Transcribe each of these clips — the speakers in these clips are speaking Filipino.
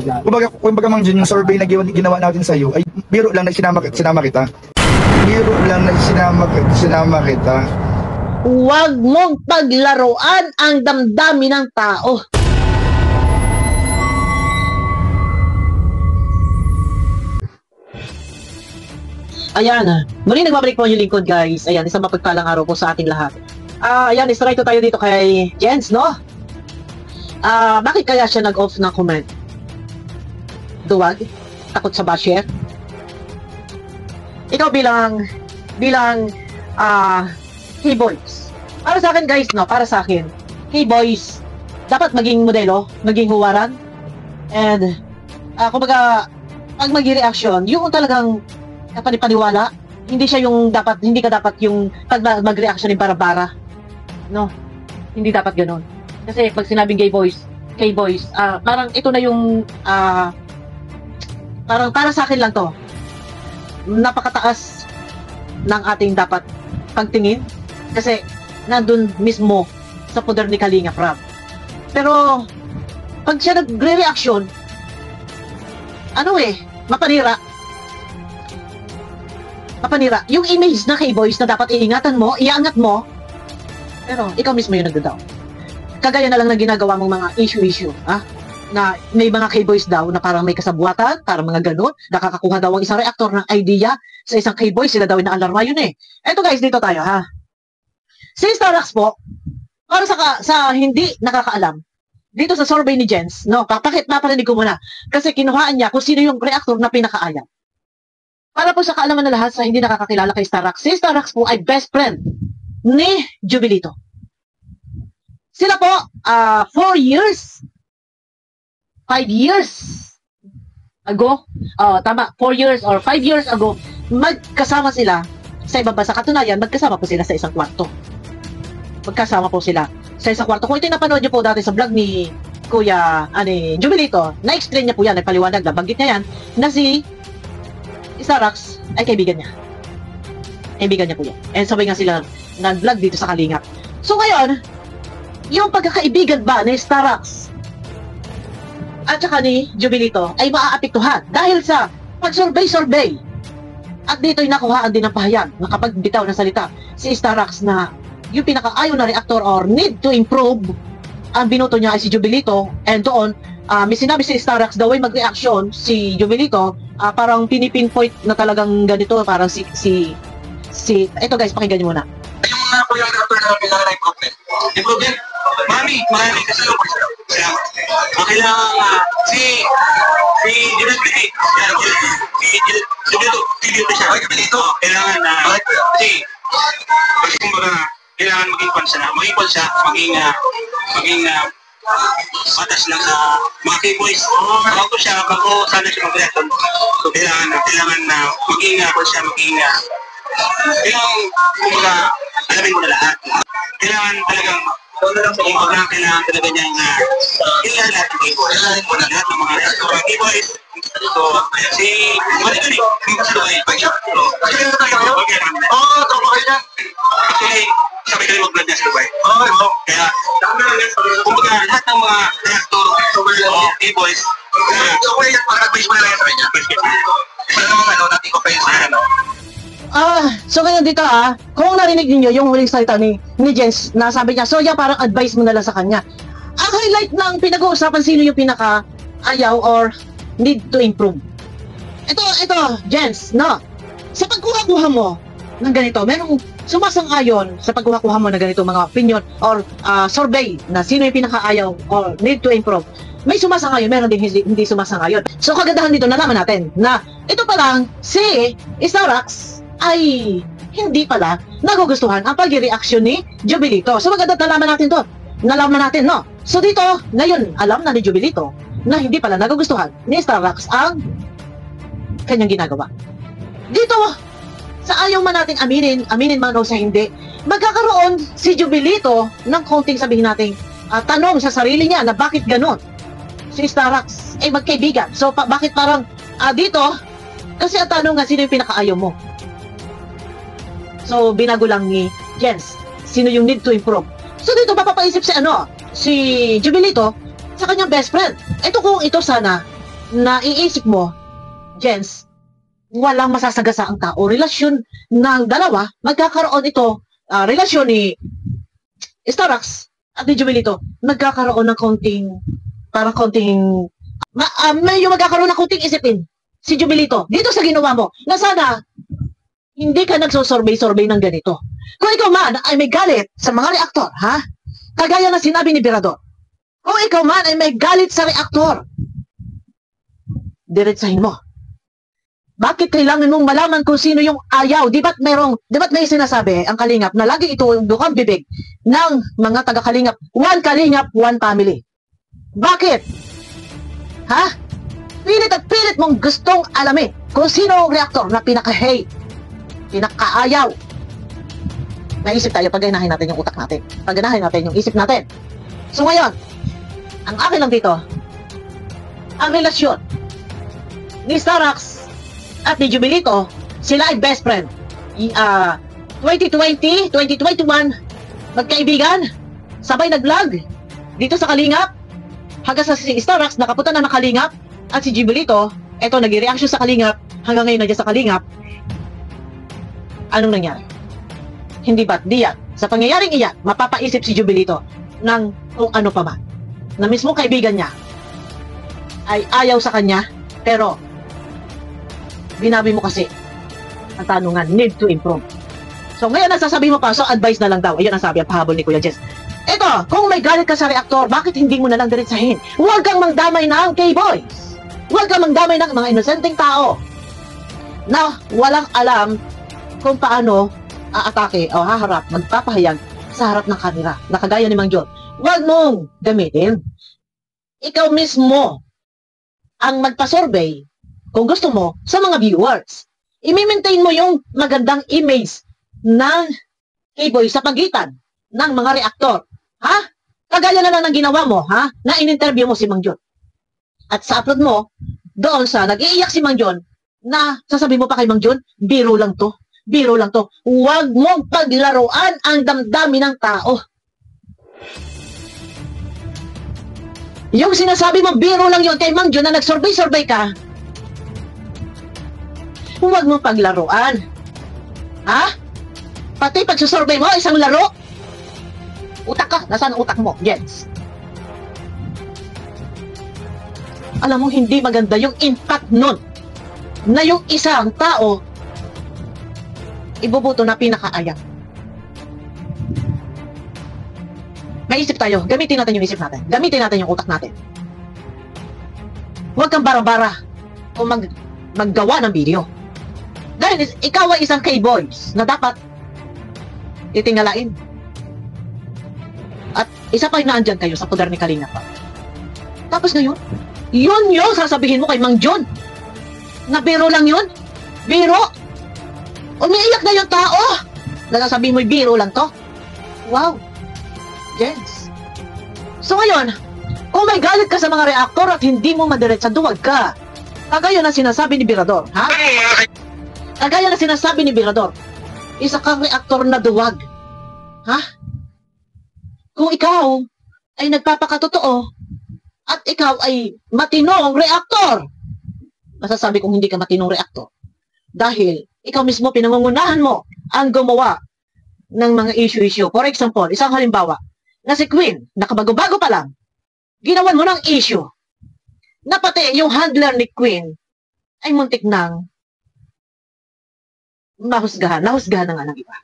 Kumbaga Mang Jun, yung survey na ginawa natin sa iyo ay biro lang na sinama kita. Biro lang na sinama kita. Huwag mong paglaruan ang damdamin ng tao. Ayan, muling nagbabalik po yung lingkod, guys. Ayan, isang mapagpalang araw po sa ating lahat. Ayan, straight to tayo dito kay Jens, no? Bakit kaya siya nag-off ng comment? Duwag? Takot sa basher? Ikaw bilang hey boys. Para sa akin, guys, no? Para sa akin, hey boys, dapat maging modelo, maging huwaran. And, kumbaga, pag mag-reaction, yung talagang panipaniwala, hindi ka dapat yung pag mag-reaction ng bara-bara. No? Hindi dapat ganoon. Kasi pag sinabing gay boys, parang ito na yung parang para sa akin lang to. Napakataas ng ating dapat pagtingin kasi nandun mismo sa poder ni Kalinga Prab. Pero pag siya nagre-reaction, mapanira. Yung image na kay boys na dapat iingatan mo, iangat mo, pero ikaw mismo yung nagda-down. Kagaya na lang na ginagawa mong mga issue, na may mga K-boys daw na parang may kasabuatan, parang mga ganun, nakakakuha daw ang isang reactor ng idea sa isang K-boy, sila daw inaalarma yun eh. Eto guys, dito tayo ha. Si Starax po, para sa hindi nakakaalam, dito sa survey ni Jens, no, paparinig ko muna, kasi kinuhaan niya kung sino yung reactor na pinakaayaw. Para po sa kaalaman na lahat sa hindi nakakakilala kay Starax, si Starax po ay best friend ni Jubilito. Sila po, 5 years ago, 4 years or 5 years ago, magkasama sila sa ibang bansa. Katunayan, magkasama po sila sa isang kwarto. Kung ito yung napanood nyo po dati sa vlog ni Kuya Jubilito, na-explain niya po yan, nagpaliwanag, nabanggit niya yan, na si Starax ay kaibigan niya. Kaibigan niya po yan. And sabay nga sila nag-vlog dito sa Kalingap. So ngayon, yung pagkakaibigan ba ni Starax at saka ni Jubilito ay maaapektuhan dahil sa pag-survey. At dito'y nakuhaan din ng pahayag na kapag bitaw ng salita si Starax na yung pinakaayaw na reactor or need to improve, ang binoto niya ay si Jubilito, and doon may sinabi si Starax daw ay mag-reaction si Jubilito, parang pinipinpoint na talagang ganito, parang ito guys, pakinggan niyo muna. Yung mga po yung reactor na kailangan na improvement. Mami, kasi lang po siya. Kailangan si Jubilito siya. Kailangan na kasi kumbaga kailangan maging pansa, maging patas lang sa mga K-boys. Bago sana siya mag-reaction. So kailangan na maging kumbaga alamin mo na lahat. Kailangan talagang kailangan talaga niyang kailangan lahat ng K-boys. Lahat ng mga K-boys. So, si Maligani, yung kasaluhay. Actually, sabi kayo mag-vlog niya sa Dubai. Kaya, kumbaga lahat ng mga reactor o K-boys, pag-advise mo na lang sa kanya. Wala namang natin ko pa yung so ngayon dito kung narinig niyo yung huling salita ni Jens, na sabi niya, so yeah, parang advice mo na lang sa kanya. Ang highlight ng pinag-uusapan, sino yung pinaka-ayaw or need to improve. Ito, Jens, no? Sa pagkuha-kuha mo ng ganito, merong sumasang-ayon sa pagkuha-kuha mo ng ganito mga opinion or survey na sino yung pinaka-ayaw or need to improve. May sumasang-ayon, meron din hindi sumasang-ayon. So kagandahan dito, nalaman natin na ito pa lang si Starax ay hindi pala nagugustuhan ang pag-reaction ni Jubilito. So maganda nalaman natin to. Nalaman natin, no? So dito, ngayon, alam na ni Jubilito na hindi pala nagugustuhan ni Starax ang kanyang ginagawa. Dito, sa ayaw man natin aminin man o sa hindi, magkakaroon si Jubilito ng konting sabihin natin tanong sa sarili niya na bakit ganon si Starax ay magkaibigan. So bakit parang dito, kasi ang tanong nga, sino yung pinakaayaw mo? So, binago lang ni Jens, sino yung need to improve. So, dito mapapaisip si Jubilito sa kanyang best friend. Ito kung ito sana naiisip mo, Jens, walang masasagasa ang tao. Relasyon ng dalawa, magkakaroon ito, relasyon ni Starax at ni Jubilito, magkakaroon ng medyo magkakaroon ng konting isipin si Jubilito dito sa ginawa mo na sana hindi ka nagsosurvey-survey ng ganito. Kung ikaw man ay may galit sa mga reaktor, ha? Kagaya na sinabi ni Birador, kung ikaw man ay may galit sa reaktor, diretsahin mo. Bakit kailangan mong malaman kung sino yung ayaw? Di ba't may sinasabi ang Kalingap na lagi ito yung dukang bibig ng mga taga-Kalingap. One Kalingap, one family. Bakit? Ha? Pilit at pilit mong gustong alamin kung sino ang reaktor na pinaka-hate, pinaka-ayaw. Naisip tayo, paganahin natin yung utak natin. Paganahin natin yung isip natin. So ngayon, ang akin lang dito, ang relasyon ni Starax at ni Jubilito, sila ay best friend. 2020, 2021, magkaibigan, sabay nag-vlog dito sa Kalingap. Hanggang sa si Starax, nakapunta na ng Kalingap. At si Jubilito, eto, nag-reaction sa Kalingap. Hanggang ngayon nandiyan sa Kalingap. Anong nangyari? Hindi ba't diyan? Sa pangyayaring iyan, mapapaisip si Jubilito ng kung ano pa man. Na mismo kaibigan niya ay ayaw sa kanya, pero binabi mo kasi ang tanungan, need to improve. So ngayon nasasabi mo pa, so advice na lang daw. Ayun ang sabi, ang pahabol ni Kuya Jess. Ito, kung may galit ka sa reaktor, bakit hindi mo na lang diretsahin? Huwag kang mangdamay ng K-Boys. Huwag kang mangdamay ng mga inosenteng tao na walang alam kung paano aatake o haharap, magpapahayag sa harap ng kamera. Nakagaya ni Mang John. Huwag mong gamitin. Ikaw mismo ang magpa-survey kung gusto mo sa mga viewers. I-maintain mo yung magandang image ng K-Boy sa pagitan ng mga reaktor. Ha? Kagaya na lang ng ginawa mo, ha? Na in-interview mo si Mang John. At sa upload mo, doon sa nag-iiyak si Mang John, na sasabihin mo pa kay Mang John, biro lang to. Biro lang to. Huwag mong paglaruan ang damdamin ng tao. Yung sinasabi mo, biro lang yon kay Mang John na nag-survey-survey ka, huwag mong paglaruan. Ha? Pati pagsusurvey mo, isang laro. Utak ka. Nasaan ang utak mo, Jens? Alam mo, hindi maganda yung impact nun na yung isang tao ibubuto na pinakaayang. May isip tayo. Gamitin natin yung isip natin. Gamitin natin yung utak natin. Huwag kang bara-bara kung maggawa ng video. Dahil ikaw ay isang K-Boys na dapat titingalain. At isa pa yung naandyan kayo sa poder ni Kalingap. Tapos ngayon, yun yung sasabihin mo kay Mang John. Na biro lang yun. Biro. Umiiyak na yung tao. Nasasabihin mo, biro lang to. Wow. Jens. So ngayon, kung may galit ka sa mga reaktor at hindi mo madiretsa, duwag ka. Kagaya na sinasabi ni Birador. Ha? Kagaya na sinasabi ni Birador. Isa kang reaktor na duwag. Ha? Kung ikaw ay nagpapakatotoo at ikaw ay matinong reaktor, masasabi kong hindi ka matinong reaktor. Dahil ikaw mismo pinangungunahan mo ang gumawa ng mga issue-issue. For example, isang halimbawa, na si Queen, nakabago-bago pa lang, ginawan mo ng issue na pati yung handler ni Queen ay muntik nang nahusgahan na nga ng iba.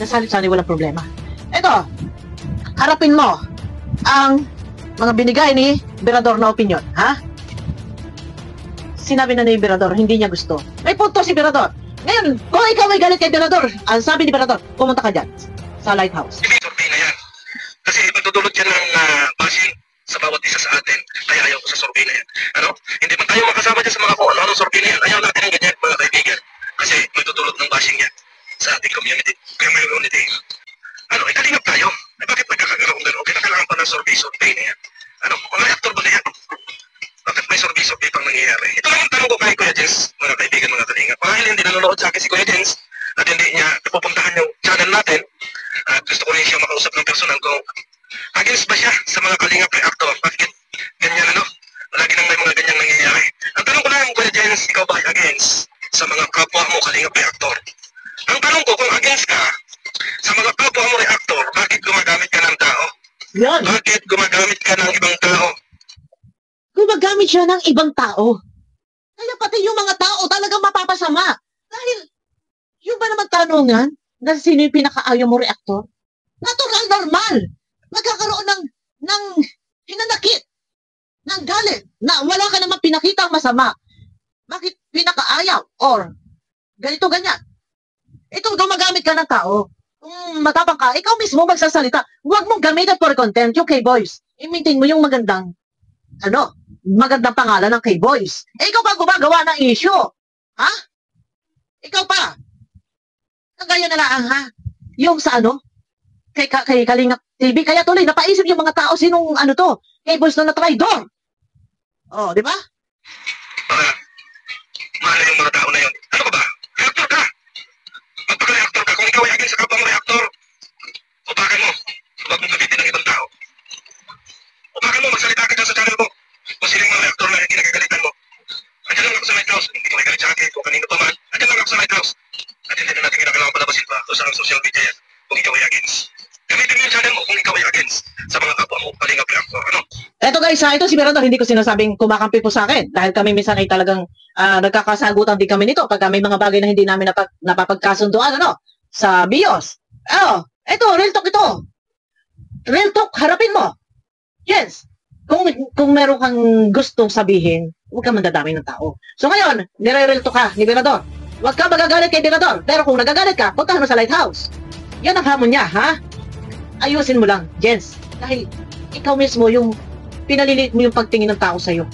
Nasalit-sali, walang problema. Ito, harapin mo ang mga binigay ni Birador na opinion, ha? Sinabi na ni Birador, hindi niya gusto. May punto si Birador. Ngayon, kung ikaw ay galit kay Birador, ang sabi ni Birador, pumunta ka dyan sa lighthouse. Hindi survey na yan. Kasi magdudulot yan ng bashing sa bawat isa sa atin. Kaya ayaw ko sa survey na yan. Ano? Hindi man tayo makasama dyan sa mga kung ano-ano survey na yan. Ayaw natin ng ganyan, mga kaibigan. Kasi magdudulot ng bashing yan sa ating community. Ano, ikalingap tayo. Eh, bakit nagkakagaroon gano'n? Okay, kailangan pa ng survey na yan. Ano, mga reactor ba na yan? Bakit may survey pang nangyayari? Ito lang yung tanong ko kay Kuya Jens, mga kaibigan, mga kalingap. Marahil hindi nanonood sa akin si Kuya Jens at hindi niya napupuntahan yung channel natin. At gusto ko rin siya makausap ng personal ko. Against ba siya sa mga kalingap reactor? Bakit ganyan, ano? Lagi nang may mga ganyan against, ikaw ba ay against sa mga kapwa mo kalingap reactor? Ang tanong ko, kung against ka sa mga kapwa mo reactor, bakit gumagamit ka ng tao? Yan. Bakit gumagamit ka ng ibang tao? Gumagamit siya ng ibang tao. Kaya pati yung mga tao talagang mapapasama. Dahil, yung ba naman tanungan na sino yung pinakaayaw mo reactor? Natural, normal. Magkakaroon ng hinanakit, ng galit, na wala ka naman pinakitang masama. Bakit pinakaayaw? Or, ganito, ganyan. Ito, gumagamit ka ng tao. Kung matapang ka, ikaw mismo magsasalita. Huwag mong gamitin for content yung K-Boys. I-maintain mo yung magandang pangalan ng K-Boys. Eh, ikaw pa gumagawa ng issue. Ha? Ikaw pa. Kagaya na lang, ha? Yung sa kay Kalingap TV, kaya tuloy, napaisip yung mga tao, sinong K-Boys na na-traidor. Oh, di ba? Mahal na yung mga tao na yun. Ano ka ba? Reactor ka! Magpaka-reactor ka. Kung ikaw ay against sa kapwa mo reactor, upakan mo. Huwag mong gamitin ng ibang tao. Upakan mo, magsalita ka dyan sa channel mo. Kung sino yung mga reactor na kinagagalitan mo. Andiyan lang ako sa Lighthouse. Hindi ko may galit sa akin kung kanino pa man. Andiyan lang ako sa Lighthouse. At hindi na natin kinakailangan palabasin pa sa social media yan. Kung ikaw ay against. Gamitin mo yung channel mo kung ikaw ay against sa mga kapwa mo kalingap reactor. Ano? Eto guys, ito si Mirador, hindi ko sinasabing kumakampi po sa akin. Dahil kami minsan ay talagang nagkakasagutan din kami nito pagka may mga bagay na hindi namin napapagkasunduan, sa BIOS. Eto, real talk ito. Real talk, harapin mo. Yes. Kung meron kang gustong sabihin, huwag kang mandadami ng tao. So ngayon, nire-real talk ka ni Mirador. Huwag kang magagalit kay Mirador. Pero kung nagagalit ka, puntahan mo sa Lighthouse. Yan ang hamon niya, ha? Ayusin mo lang, Jens. Dahil ikaw mismo yung pinalilit mo yung pagtingin ng tao sa'yo.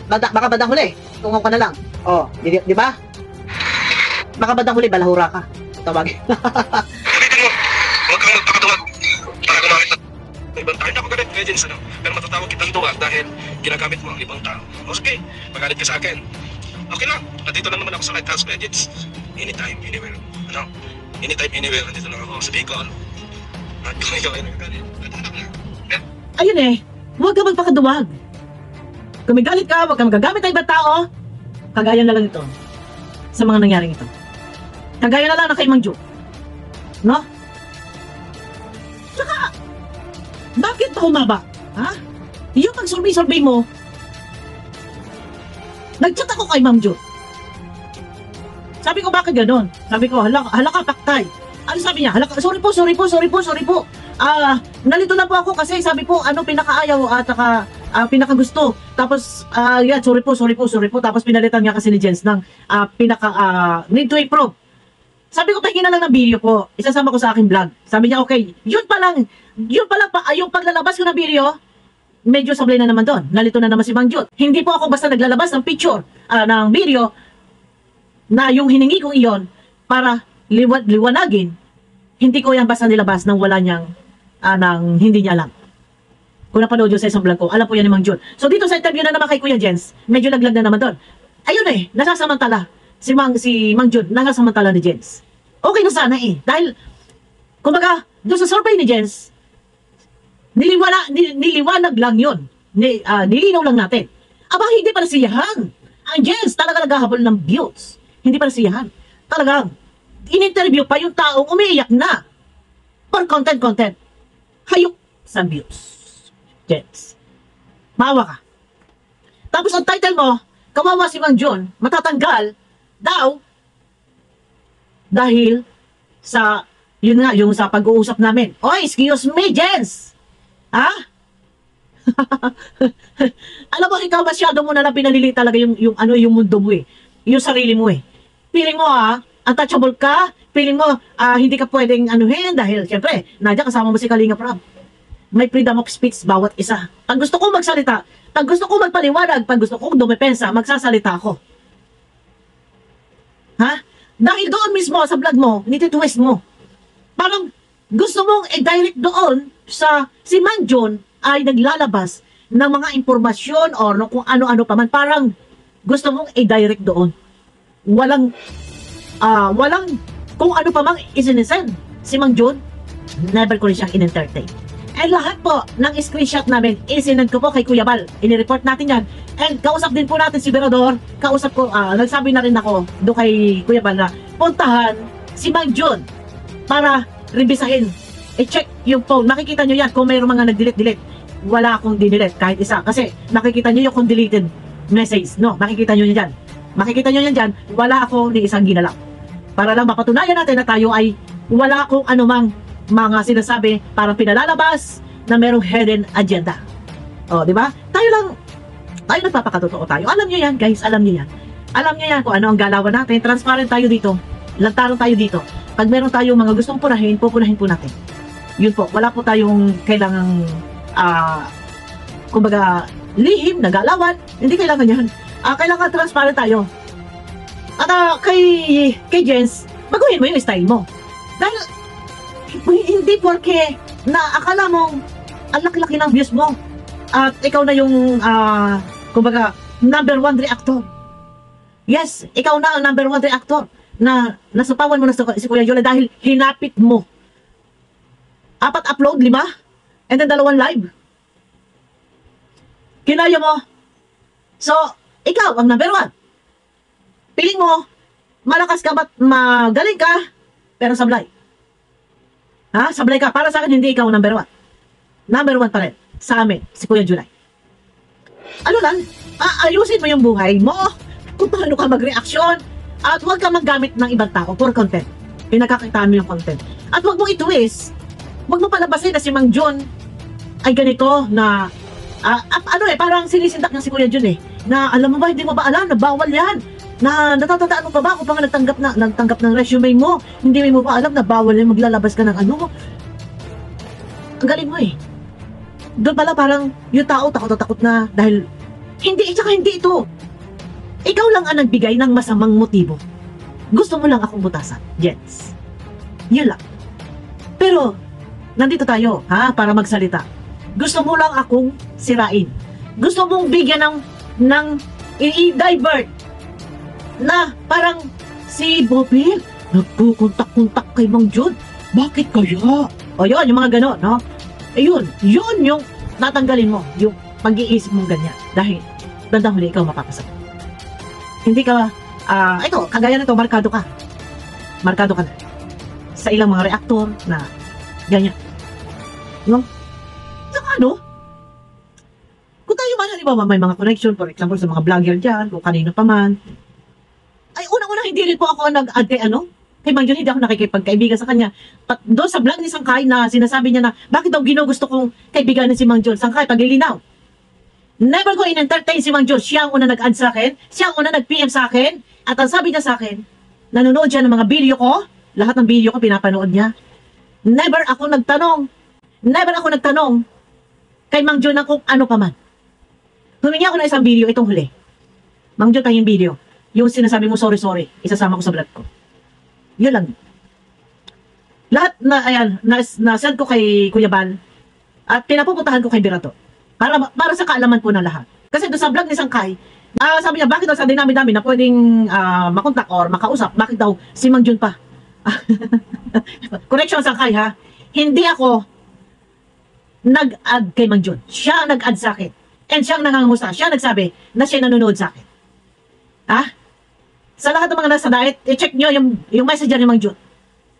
Baka badang huli, tungaw ka na lang. Di ba? Baka badang huli, balahura ka. Tawagin. Gamitin mo. Huwag kang magpakatuwag para gumamit ng ibang tao. Hindi ako galit, Legends, pero matatawag kitang tuwag dahil ginagamit mo ang ibang tao. Okay, magalit ka sa akin. Okay lang, nandito lang naman ako sa Lighthouse, Legends. Anytime, anywhere. Anytime, anywhere, nandito lang ako sa Bicol. At kung ikaw ay nagagalit, nandito lang. Ayun huwag ka magpakaduwag. Kung may galit ka, huwag ka magagamit ng ibang tao. Kagaya na lang ito. Sa mga nangyaring ito. Kagaya na lang na kay Mang Jo. No? Tsaka, bakit pa humaba? Ha? Yung pag-survey mo, nag-chat ako kay Ma'am Jo. Sabi ko, bakit ganon? Sabi ko, hala ka, paktay. Ano sabi niya? Sorry po. Nalito na po ako kasi sabi po, pinakaayaw at pinakagusto. Tapos, sorry po. Tapos pinalitan niya kasi ni Jens ng need to improve. Sabi ko, pahingin na lang ng video po. Isasama ko sa aking vlog. Sabi niya, okay. Yun pa lang yung paglalabas ko ng video, medyo sablay na naman doon. Nalito na naman si Mang Jut. Hindi po ako basta naglalabas ng picture, ng video, na yung hiningi kong iyon para liwanagin, hindi ko yan basta nilabas nang wala niyang, nang hindi niya alam. Kung napanood yun sa isang vlog ko, alam po yan ni Mang Jun. So dito sa interview na naman kay Kuya Jens, medyo laglag na naman doon. Ayun nasasamantala. Si Mang Jun, nasasamantala ni Jens. Okay na sana Dahil, kumbaga, doon sa survey ni Jens, niliwanag lang yun. Nilinaw lang natin. Aba, hindi pala siyahan. Ang Jens talaga naghahabol ng views. Hindi pala siyahan. Talagang, in-interview pa yung taong umiiyak na. For content. Hayok sa views. Jens. Maawa ka. Tapos ang title mo, kawawa si Mang Jun, matatanggal daw dahil sa, yun nga, yung sa pag-uusap namin. Oy, excuse me, Jens! Ha? Alam mo, ikaw masyado mo na lang pinalili talaga yung mundo mo yung sarili mo Feeling mo untouchable ka, feeling mo hindi ka pwedeng dahil syempre, nandiyan kasama mo si Kalingap Rab. May freedom of speech bawat isa. Pag gusto ko magsalita, pag gusto ko magpaliwanag, pag gusto ko dumepensa, magsasalita ako. Ha? Dahil doon mismo sa vlog mo, nititwist mo. Parang gusto mong i-direct doon sa si Mang Jun ay naglalabas ng mga impormasyon or kung ano-ano pa man. Parang gusto mong i-direct doon. Walang kung ano pa mang isinisend si Mang Jun, never ko rin siyang in-entertain. And lahat po ng screenshot namin, isinend ko po kay Kuya Bal. Inireport natin yan. And kausap din po natin si Berador. Kausap ko, nagsabi na rin ako doon kay Kuya Bal na puntahan si Mang Jun para revisahin. I-check yung phone. Makikita nyo yan kung mayroong mga nag-delete. Wala akong dinelete kahit isa. Kasi makikita nyo yung kung deleted message. No, makikita nyo yan dyan. Makikita nyo yan dyan. Wala ako ni isang ginalaw. Para lang mapatunayan natin na tayo ay wala akong anumang mga sinasabi parang pinalalabas na merong hidden agenda. O, di ba? Tayo nagpapakatotoo tayo. Alam niyo yan, guys. Alam niyo yan. Alam niyo yan kung ano ang galawan natin. Transparent tayo dito. Lantaran tayo dito. Pag meron tayong mga gustong punahin po natin. Yun po. Wala po tayong kailangang kumbaga, lihim na galawan. Hindi kailangan yan. Kailangan transparent tayo. At kay Jens, baguhin mo yung style mo. Dahil hindi porke na akala mong ang laki-laki ng views mo at ikaw na yung kumbaga number 1 reactor. Yes, ikaw na ang number 1 reactor na nasapawan mo na si Kuya Yola dahil hinapit mo 4 upload, 5 and then 2 live. Kinaya mo. So, ikaw ang number 1. Piling mo malakas ka ba't magaling ka pero sablay. Sablay ka. Para sa akin, hindi ikaw number 1. Number 1 pa rin. Sa amin, si Kuya July. Ano lang, ayusin mo yung buhay mo. Kung paano ka mag-reaction. At huwag ka maggamit ng ibang tao for content. Pinagkakitaan mo yung content. At huwag mong i-twist. Huwag mo palabasin na si Mang Jun ay ganito na, parang sinisindak niya si Kuya Jun na alam mo ba, hindi mo ba alam na bawal yan. Na natatandaan mo pa ba kung pa nga nagtanggap ng resume mo, hindi mo pa alam na bawal yan, maglalabas ka ng ano. Ang galing mo Doon pala parang yung tao takot na dahil hindi ito. Ikaw lang ang nagbigay ng masamang motibo. Gusto mo lang akong butasan. Yes. Yun lang. Pero nandito tayo para magsalita. Gusto mo lang akong sirain. Gusto mong bigyan ng i-divert na parang si Bobby nagpukuntak-kuntak kay Mang Jun. Bakit kaya? O yun, yung mga gano'n, no? Yun yung tatanggalin mo, yung pag-iisip mong ganyan. Dahil, bandang huli, ikaw mapapasok. Hindi ka, ito, kagaya nito, markado ka. Markado ka na. Sa ilang mga reactor na ganyan. No? Saka ano? Kung tayo man, di ba, may mga connection, for example, sa mga vlogger dyan, kung kanino pa man, ay, unang-una, hindi rin po ako nag-add kay Mang Jun, hindi ako nakikipagkaibigan sa kanya. Doon sa vlog ni Sangkay na sinasabi niya na, bakit daw ginugusto kong kaibiganin si Mang Jun? Sangkay, paglilinaw. Never ko in-entertain si Mang Jun. Siya ang una nag-add sa akin, siya ang una nag-PM sa akin, at ang sabi niya sa akin, nanonood siya ng mga video ko, lahat ng video ko pinapanood niya. Never ako nagtanong kay Mang Jun na kung ano pa man. Humingi ako ng isang video, itong huli. Mang Jun, tayong video. Yung sinasabi mo, sorry, isasama ko sa vlog ko. Yun lang. Lahat na, ayan, na-send ko kay Kuya Bal at pinapupuntahan ko kay Birato. Para sa kaalaman po ng lahat. Kasi doon sa vlog ni Sangkay, sabi niya, bakit daw sa dinami-dami na pwedeng makontak or makausap, bakit daw si Mang Jun pa? Correction, Sangkay, hindi ako nag-add kay Mang Jun. Siya nag-add sa akin. And siya ang nangangamusta. Siya nagsabi na siya nanonood sa akin. Sa lahat ng mga nasa diet, i-check nyo yung messenger ni Mang Jun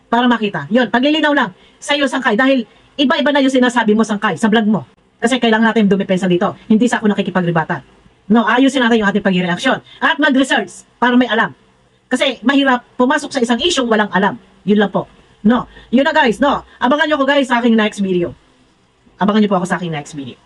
para makita. Yun, paglilinaw lang sa iyo, Sangkay, dahil iba-iba na yung sinasabi mo, Sangkay, sa vlog mo. Kasi kailangan natin dumipensa dito. Hindi sa ako nakikipagribatan. No, ayusin natin yung ating pag-reaction at mag-research para may alam. Kasi mahirap pumasok sa isang issue walang alam. Yun lang po. No, yun na guys, no. Abangan nyo ako guys sa aking next video. Abangan nyo po ako sa aking next video.